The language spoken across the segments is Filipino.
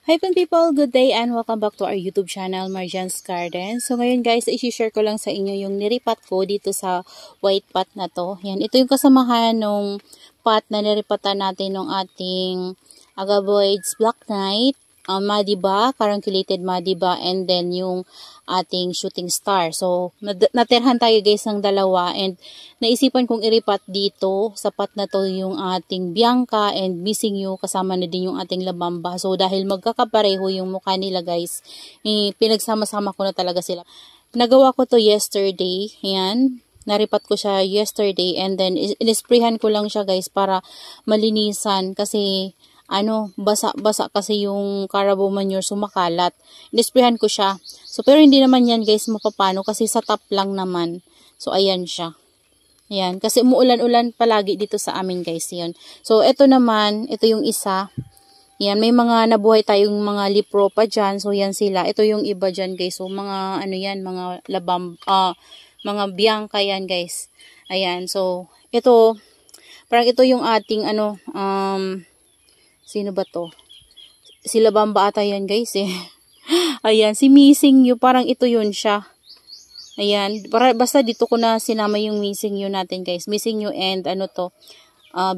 Hi people, good day and welcome back to our YouTube channel, Marjan's Garden. So ngayon guys, i-share ko lang sa inyo yung niripat ko dito sa white pot na to. Yan, ito yung kasamahan nung pot na niripatan natin ng ating Agaboids Black Knight, Madiba, Carunculated Madiba, and then yung ating Shooting Star. So natirhan tayo guys ng dalawa and naisipan kong iripat dito sa pot na to yung ating Bianca and Missing You, kasama na din yung ating Labamba. So dahil magkakapareho yung mukha nila guys, pinagsama-sama ko na talaga sila. Nagawa ko to yesterday, yan. Naripat ko siya yesterday and then inisprayhan ko lang siya guys para malinisan kasi basa-basa kasi yung carabao manure, sumakalat. Inisprayhan ko siya. So pero hindi naman yan guys mapapano kasi sa top lang naman. So ayan siya. Ayan, kasi umuulan-ulan palagi dito sa amin guys, yun. So ito naman, ito yung isa. Yan, may mga nabuhay tayong mga lipro pa dyan. So yan sila. Ito yung iba dyan guys. So mga yan, mga mga Bianca yan guys. Ayan, so ito, parang ito yung ating sino ba to? Si Labamba ata yan guys eh. Ayan, si Missing You, parang ito yun siya. Ayan, basta dito ko na sinama yung Missing You natin guys. Missing You and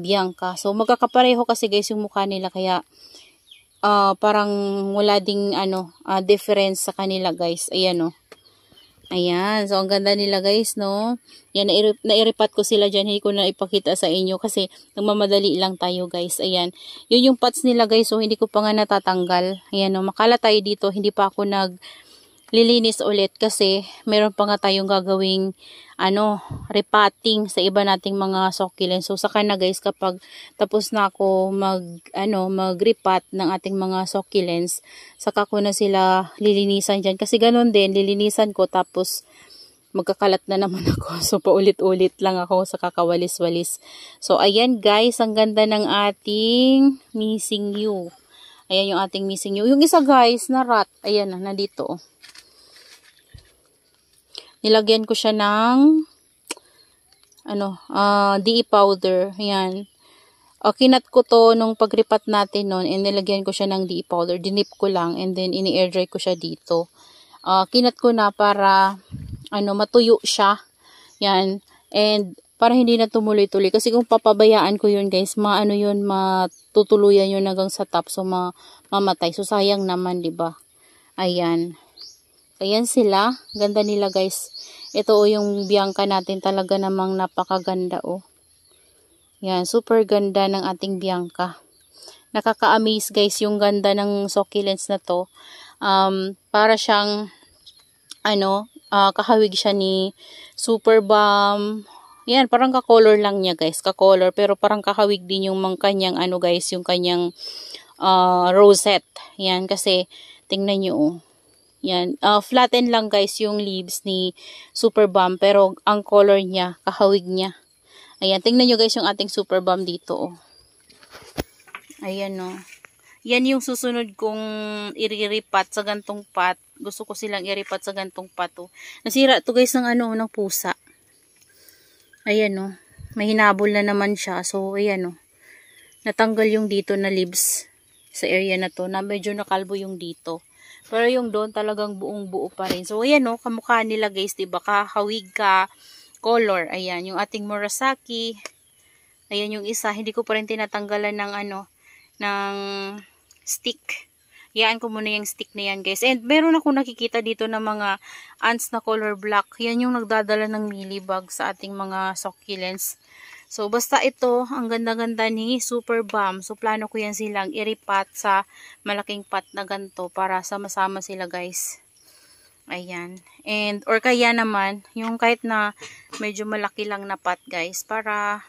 Bianca. So magkakapareho kasi guys yung mukha nila kaya parang wala ding difference sa kanila guys. Ayan Ayan, so ang ganda nila guys, no? Yan, nairipat ko sila dyan. Hindi ko na ipakita sa inyo kasi nagmamadali lang tayo guys. Ayan, yun yung pots nila guys, so hindi ko pa nga natatanggal. Ayan, no? Makala tayo dito, hindi pa ako naglilinis ulit kasi meron pa nga tayong gagawing repotting sa iba nating mga succulents. So saka na guys, kapag tapos na ako mag-repot ng ating mga succulents, saka ko na sila lilinisan dyan. Kasi ganun din, lilinisan ko tapos magkakalat na naman ako. So paulit-ulit lang ako sa kakawalis-walis. So ayan guys, ang ganda ng ating Missing You. Ayan yung ating Missing You. Yung isa guys, na rat. Ayan na, nandito. Nilagyan ko siya ng DE powder. Ayan. Kinat ko to nung pagripat natin noon and nilagyan ko siya ng DE powder. Dinip ko lang and then ini-air dry ko siya dito. Kinat ko na para matuyo siya. Yan. And para hindi na tumuloy-tuloy. Kasi kung papabayaan ko yun guys, matutuluyan yun hanggang sa top. So mamatay. So sayang naman, 'di ba? Ayan. Ayan sila. Ganda nila guys. Ito yung Bianca natin. Talaga namang napakaganda Yan. Super ganda ng ating Bianca. Nakaka-amaze guys yung ganda ng succulents na to. Para siyang kahawig siya ni Super Balm. Yan. Parang ka-color lang niya guys. Ka-color. Pero parang kahawig din yung kanyang guys. Yung kanyang rosette. Yan. Kasi tingnan nyo Yan, flatten lang guys yung leaves ni Super Balm, pero ang color niya, kahawig niya. Ayan, tingnan nyo guys yung ating Super Balm dito Ayan Yan yung susunod kong iriripat sa gantong pot. Gusto ko silang iripat sa gantong pot Nasira to guys ng ng pusa. Ayan may hinabol na naman siya. So ayan natanggal yung dito na leaves sa area na to, na medyo nakalbo yung dito. Pero yung doon talagang buong buo pa rin. So ayan kamukha nila guys, 'di ba? Kahawig ka color. Ayan yung ating Murasaki. Ayan yung isa, hindi ko pa rin tinatanggalan ng ng stick. Hayaan ko muna yung stick na yan guys. And meron ako nakikita dito na mga ants na color black. Yan yung nagdadala ng mealybug sa ating mga succulents. So, basta ito, ang ganda-ganda ni Super Balm. So, plano ko yan silang iripat sa malaking pot na ganito para sama-sama sila guys. Ayan. And, or kaya naman, yung kahit na medyo malaki lang na pot guys, para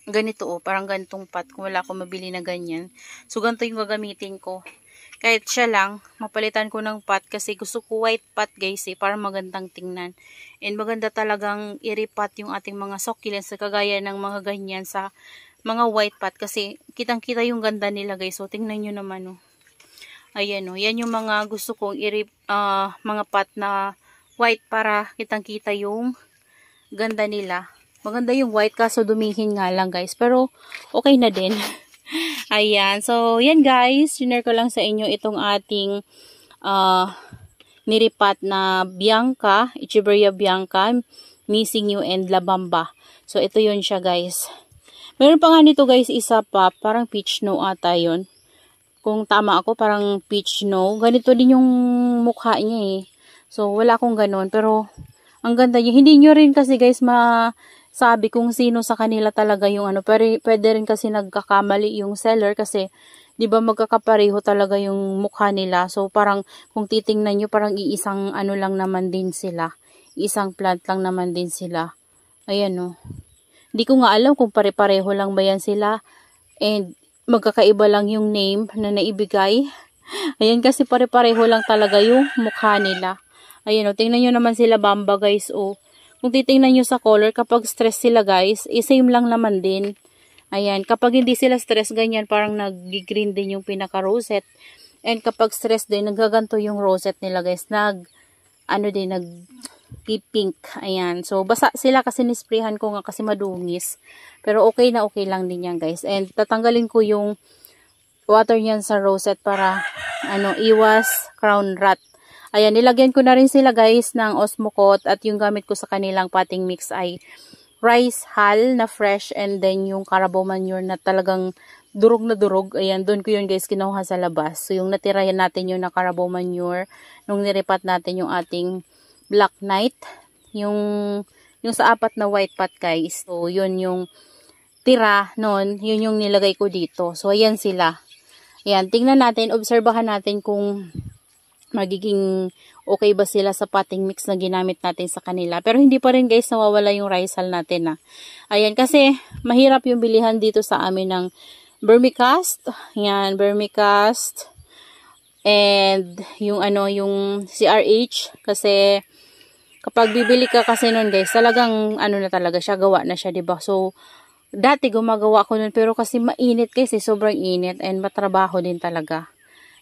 ganito parang ganitong pot. Kung wala akong mabili na ganyan. So, ganito yung gagamitin ko. Kahit siya lang, mapalitan ko ng pot kasi gusto ko white pot guys para magandang tingnan. And maganda talagang iripat yung ating mga succulents sa kagaya ng mga ganyan sa mga white pot kasi kitang-kita yung ganda nila guys. So tingnan nyo naman Ayan yan yung mga gusto kong mga pot na white para kitang-kita yung ganda nila. Maganda yung white kaso dumihin nga lang guys. Pero okay na din. Ayan. So, yan guys. Share ko lang sa inyo itong ating niripat na Bianca, Echeverria Bianca, Missing You and La Bamba. So, ito yun siya guys. Meron pa nga nito guys, isa pa. Parang peach no ata yun. Kung tama ako, parang peach no. Ganito din yung mukha niya eh. So, wala akong ganun. Pero, ang ganda niya. Hindi nyo rin kasi guys masabi kung sino sa kanila talaga yung ano. Pero pwede rin kasi nagkakamali yung seller kasi, di ba magkakapareho talaga yung mukha nila. So, parang kung titingnan nyo, parang iisang ano lang naman din sila. Isang plant lang naman din sila. Ayan o. Hindi ko nga alam kung pare-pareho lang ba yan sila. And magkakaiba lang yung name na naibigay. Ayan kasi pare-pareho lang talaga yung mukha nila. Ayan o, tingnan nyo naman sila Bamba guys o. Kung titingnan nyo sa color, kapag stress sila guys, same lang naman din. Ayan, kapag hindi sila stress, ganyan parang nag-green din yung pinaka-rosette. And kapag stress din, nagaganto yung rosette nila guys. Nag-pink. Ayan. So, basa sila kasi nisprayhan ko nga kasi madungis. Pero okay na okay lang din yan guys. And tatanggalin ko yung water niyan sa rosette para iwas crown rot. Ayan, nilagyan ko na rin sila guys ng Osmocote at yung gamit ko sa kanilang potting mix ay rice hull na fresh and then yung Carabao manure na talagang durog na durog. Ayan, doon ko yun guys kinuha sa labas. So, yung natira natin yung na Carabao manure nung niripat natin yung ating Black Knight. Yung sa 4 na white pot guys. So, yun yung tira nun. Yun yung nilagay ko dito. So, ayan sila. Ayan, tingnan natin, obserbahan natin kung magiging okay ba sila sa potting mix na ginamit natin sa kanila. Pero hindi pa rin guys nawawala yung rice hull natin. Ayan, kasi mahirap yung bilihan dito sa amin ng vermicast. Ayan, vermicast. And yung yung CRH. Kasi kapag bibili ka kasi nun guys, talagang na talaga siya, gawa na siya, diba? So, dati gumagawa ko nun pero kasi mainit kasi, sobrang init and matrabaho din talaga.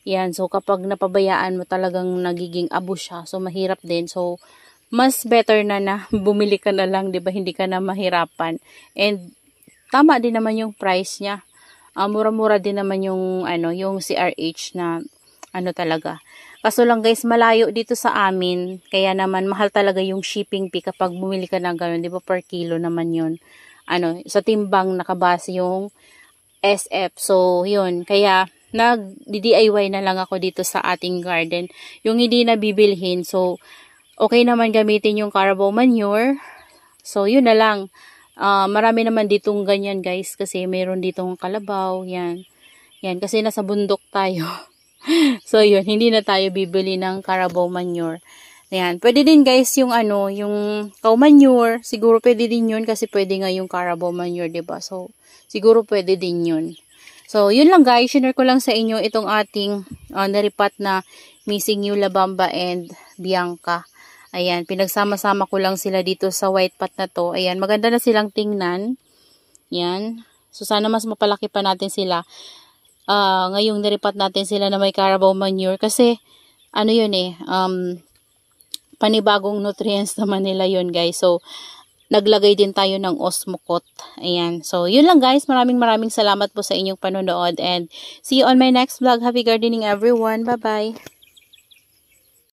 Yan, so kapag napabayaan mo talagang nagiging abo siya. So mahirap din. So mas better na bumili ka na lang, 'di ba? Hindi ka na mahirapan. And tama din naman yung price niya. Mura-mura din naman yung yung CRH na talaga. Kaso lang guys, malayo dito sa amin. Kaya naman mahal talaga yung shipping fee kapag bumili ka ng ganun, 'di ba? Per kilo naman 'yun. Sa timbang nakabase yung SF. So, 'yun. Kaya nag-DIY na lang ako dito sa ating garden. Yung hindi na bibilhin. So, okay naman gamitin yung Carabao manure. So, yun na lang. Marami naman ditong ganyan guys. Kasi mayroon ditong kalabaw. Yan. Yan. Kasi nasa bundok tayo. So, yun. Hindi na tayo bibili ng Carabao manure. Yan. Pwede din guys yung yung cow manure. Siguro pwede din yun. Kasi pwede nga yung Carabao manure, diba? So, siguro pwede din yun. So, yun lang guys. Share ko lang sa inyo itong ating naripat na Missing You, La Bamba, and Bianca. Ayan, pinagsama-sama ko lang sila dito sa white pot na to. Ayan, maganda na silang tingnan. Ayan. So, sana mas mapalaki pa natin sila. Ngayong naripat natin sila na may Carabao manure. Kasi, yun panibagong nutrients naman nila yun guys. So, naglagay din tayo ng Osmocote. Ayan. So, yun lang guys. Maraming salamat po sa inyong panonood. And see you on my next vlog. Happy gardening everyone. Bye-bye.